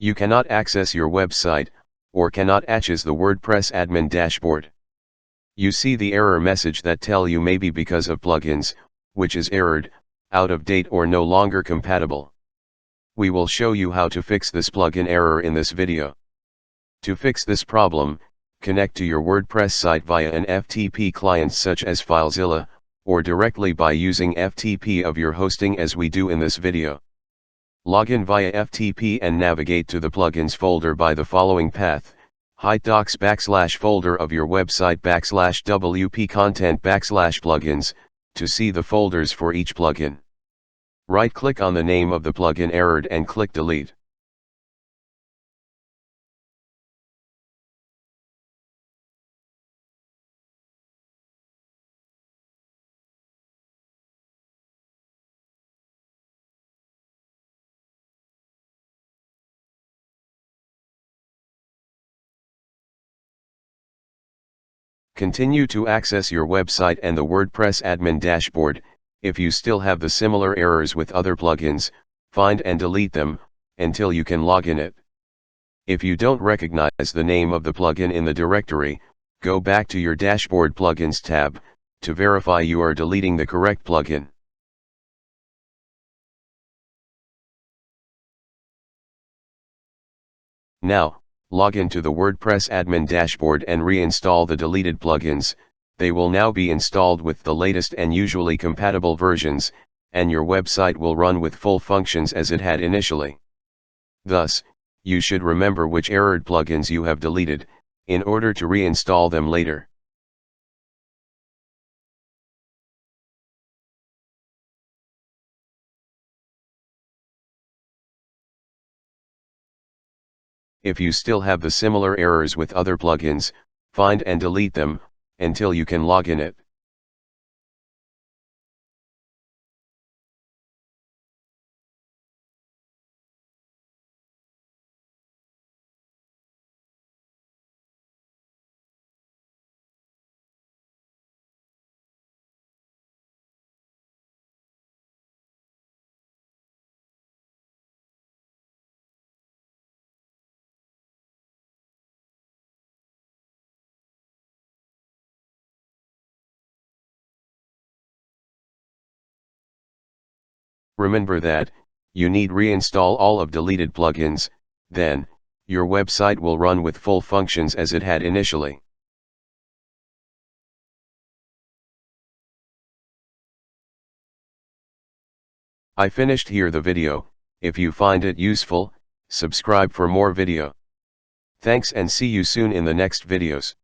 You cannot access your website, or cannot access the WordPress admin dashboard. You see the error message that tell you maybe because of plugins, which is errored, out of date or no longer compatible. We will show you how to fix this plugin error in this video. To fix this problem, connect to your WordPress site via an FTP client such as FileZilla, or directly by using FTP of your hosting as we do in this video. Log in via FTP and navigate to the plugins folder by the following path: hide docs / folder of your website / WP content / plugins, to see the folders for each plugin. Right-click on the name of the plugin errored and click delete. Continue to access your website and the WordPress admin dashboard. If you still have the similar errors with other plugins, find and delete them, until you can log in it. If you don't recognize the name of the plugin in the directory, go back to your Dashboard Plugins tab, to verify you are deleting the correct plugin. Now, log into the WordPress admin dashboard and reinstall the deleted plugins. They will now be installed with the latest and usually compatible versions, and your website will run with full functions as it had initially. Thus, you should remember which errored plugins you have deleted, in order to reinstall them later. If you still have the similar errors with other plugins, find and delete them, until you can log in it. Remember that, you need reinstall all of deleted plugins, then, your website will run with full functions as it had initially. I finished here the video. If you find it useful, subscribe for more video. Thanks and see you soon in the next videos.